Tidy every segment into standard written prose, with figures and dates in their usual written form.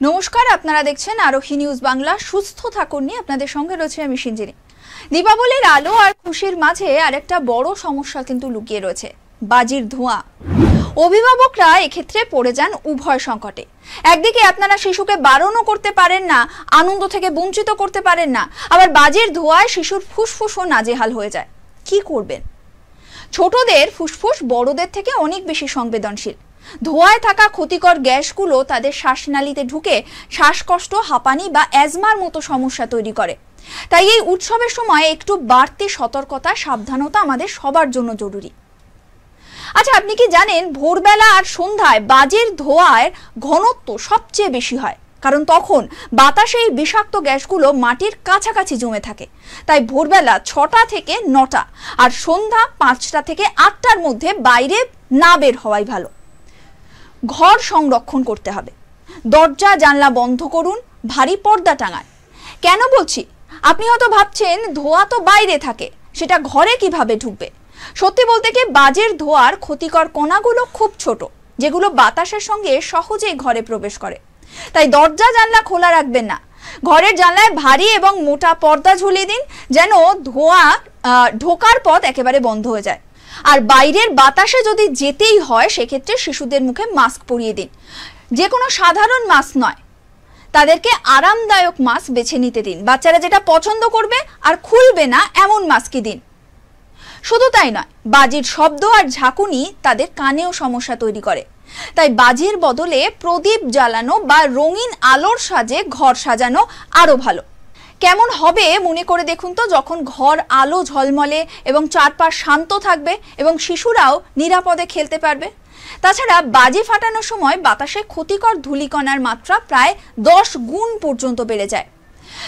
নমস্কার, আপনারা দেখছেন আরোহী নিউজ বাংলা। সুস্থ থাকুন নিয়ে আপনাদের সঙ্গে রয়েছে আমি সিঞ্জিনী। দীপাবলির আলো আর খুশির মাঝে আরেকটা বড় সমস্যা কিন্তু লুকিয়ে রয়েছে, বাজির ধোঁয়া। অভিভাবকরা এক্ষেত্রে পড়ে যান উভয় সংকটে। একদিকে আপনারা শিশুকে বারণও করতে পারেন না, আনন্দ থেকে বঞ্চিত করতে পারেন না, আবার বাজির ধোঁয়ায় শিশুর ফুসফুসও নাজেহাল হয়ে যায়। কি করবেন? ছোটদের ফুসফুস বড়দের থেকে অনেক বেশি সংবেদনশীল। ধোঁয়ায় থাকা ক্ষতিকর গ্যাসগুলো তাদের শ্বাসনালীতে ঢুকে শ্বাসকষ্ট, হাঁপানি বা অ্যাজমার মতো সমস্যা তৈরি করে। তাই এই উৎসবের সময় একটু বাড়তি সতর্কতা, সাবধানতা আমাদের সবার জন্য জরুরি। আচ্ছা, আপনি কি জানেন ভোরবেলা আর সন্ধ্যায় বাজির ধোঁয়ার ঘনত্ব সবচেয়ে বেশি হয়? কারণ তখন বাতাসে এই বিষাক্ত গ্যাসগুলো মাটির কাছাকাছি জমে থাকে। তাই ভোরবেলা 6টা থেকে 9টা আর সন্ধ্যা 5টা থেকে 8টার মধ্যে বাইরে না বের হওয়াই ভালো। ঘর সংরক্ষণ করতে হবে। দরজা জানলা বন্ধ করুন, ভারী পর্দা টাঙান। কেন বলছি? আপনি হয়তো ভাবছেন ধোঁয়া তো বাইরে থাকে, সেটা ঘরে কিভাবে ঢুকবে? সত্যি বলতে কি, বাজের ধোঁয়ার ক্ষতিকর কণাগুলো খুব ছোট, যেগুলো বাতাসের সঙ্গে সহজেই ঘরে প্রবেশ করে। তাই দরজা জানলা খোলা রাখবেন না। ঘরের জানলায় ভারী এবং মোটা পর্দা ঝুলিয়ে দিন, যেন ধোঁয়া ঢোকার পথ একেবারে বন্ধ হয়ে যায়। আর বাইরের বাতাসে যদি যেতেই হয়, সেক্ষেত্রে শিশুদের মুখে মাস্ক পরিয়ে দিন। যে কোনো সাধারণ মাস্ক নয়, তাদেরকে আরামদায়ক মাস্ক বেছে নিতে দিন। বাচ্চারা যেটা পছন্দ করবে আর খুলবে না এমন মাস্কই দিন। শুধু তাই নয়, বাজির শব্দ আর ঝাঁকুনি তাদের কানেও সমস্যা তৈরি করে। তাই বাজির বদলে প্রদীপ জ্বালানো বা রঙিন আলোর সাজে ঘর সাজানো আরো ভালো। কেমন হবে মনে করে দেখুন তো, যখন ঘর আলো ঝলমলে এবং চারপাশ শান্ত থাকবে এবং শিশুরাও নিরাপদে খেলতে পারবে। তাছাড়া বাজি ফাটানোর সময় বাতাসে ক্ষতিকর ধূলিকণার মাত্রা প্রায় 10 গুণ পর্যন্ত বেড়ে যায়।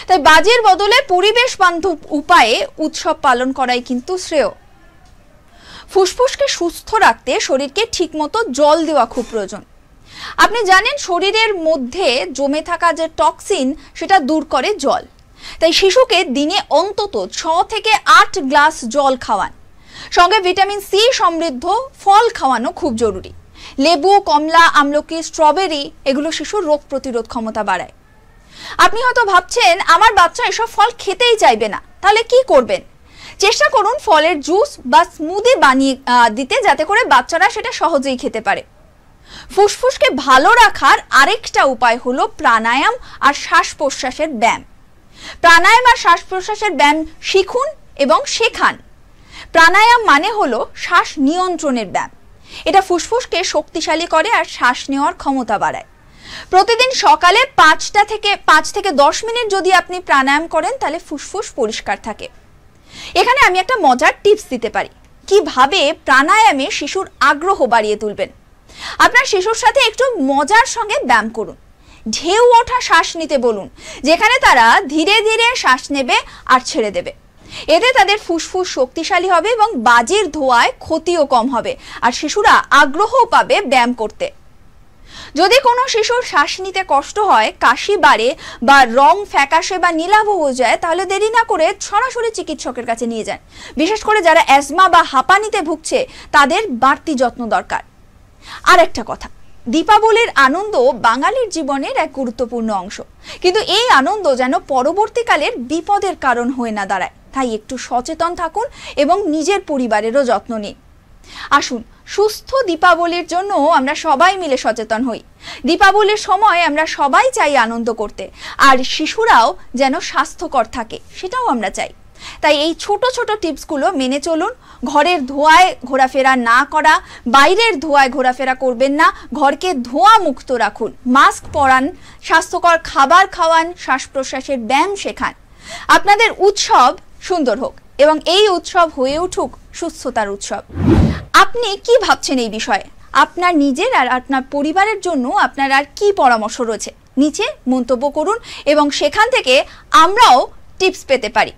তাই বাজির বদলে পরিবেশ বান্ধব উপায়ে উৎসব পালন করাই কিন্তু শ্রেয়। ফুসফুসকে সুস্থ রাখতে শরীরকে ঠিকমতো জল দেওয়া খুব প্রয়োজন। আপনি জানেন শরীরের মধ্যে জমে থাকা যে টক্সিন, সেটা দূর করে জল। তাই শিশুকে দিনে অন্তত 6 থেকে 8 গ্লাস জল খাওয়ান। সঙ্গে ভিটামিন সি সমৃদ্ধ ফল খাওয়ানো খুব জরুরি। লেবু, কমলা, আমলকি, স্ট্রবেরি এগুলো শিশুর রোগ প্রতিরোধ ক্ষমতা বাড়ায়। আপনি হয়তো ভাবছেন আমার বাচ্চা এসব ফল খেতেই চাইবে না, তাহলে কি করবেন? চেষ্টা করুন ফলের জুস বা স্মুদি বানিয়ে দিতে, যাতে করে বাচ্চারা সেটা সহজেই খেতে পারে। ফুসফুসকে ভালো রাখার আরেকটা উপায় হলো প্রাণায়াম আর শ্বাস প্রশ্বাসের ব্যায়াম। প্রাণায়াম আর শ্বাস প্রশ্বাসের ব্যায়াম শিখুন এবং শেখান। প্রাণায়াম মানে হলো শ্বাস নিয়ন্ত্রণের ব্যায়াম। এটা ফুসফুসকে শক্তিশালী করে আর শ্বাস নেওয়ার ক্ষমতা বাড়ায়। প্রতিদিন সকালে 5 থেকে 10 মিনিট যদি আপনি প্রাণায়াম করেন, তাহলে ফুসফুস পরিষ্কার থাকে। এখানে আমি একটা মজার টিপস দিতে পারি, কিভাবে প্রাণায়ামে শিশুর আগ্রহ বাড়িয়ে তুলবেন। আপনার শিশুর সাথে একটু মজার সঙ্গে ব্যায়াম করুন। ঢেউ ওঠা শ্বাস নিতে বলুন, যেখানে তারা ধীরে ধীরে শ্বাস নেবে আর ছেড়ে দেবে। এতে তাদের ফুসফুস শক্তিশালী হবে এবং বাজির ধোঁয়ায় ক্ষতিও কম হবে, আর শিশুরা আগ্রহও পাবে ব্যায়াম করতে। যদি কোনো শিশুর শ্বাস নিতে কষ্ট হয়, কাশি বাড়ে বা রং ফ্যাকাশে বা নীলাভ হয়ে যায়, তাহলে দেরি না করে সরাসরি চিকিৎসকের কাছে নিয়ে যান। বিশেষ করে যারা অ্যাজমা বা হাঁপানিতে ভুগছে, তাদের বাড়তি যত্ন দরকার। আর একটা কথা, দীপাবলির আনন্দ বাঙালির জীবনের এক গুরুত্বপূর্ণ অংশ, কিন্তু এই আনন্দ যেন পরবর্তীকালের বিপদের কারণ হয়ে না দাঁড়ায়। তাই একটু সচেতন থাকুন এবং নিজের পরিবারেরও যত্ন নিন। আসুন, সুস্থ দীপাবলির জন্য আমরা সবাই মিলে সচেতন হই। দীপাবলির সময় আমরা সবাই চাই আনন্দ করতে, আর শিশুরাও যেন স্বাস্থ্যকর থাকে, সেটাও আমরা চাই। তাই এই ছোট ছোট টিপসগুলো মেনে চলুন। ঘরের ধোঁয়ায় ঘোরাফেরা না করা, বাইরের ধোঁয়ায় ঘোরাফেরা করবেন না, ঘরকে ধোঁয়া মুক্ত রাখুন, মাস্ক পরান, স্বাস্থ্যকর খাবার খাওয়ান, শ্বাস প্রশ্বাসের ব্যায়াম শেখান। আপনাদের উৎসব সুন্দর হোক এবং এই উৎসব হয়ে উঠুক সুস্থতার উৎসব। আপনি কি ভাবছেন এই বিষয়ে? আপনার নিজের আর আপনার পরিবারের জন্য আপনার আর কি পরামর্শ রয়েছে? নিচে মন্তব্য করুন এবং সেখান থেকে আমরাও টিপস পেতে পারি।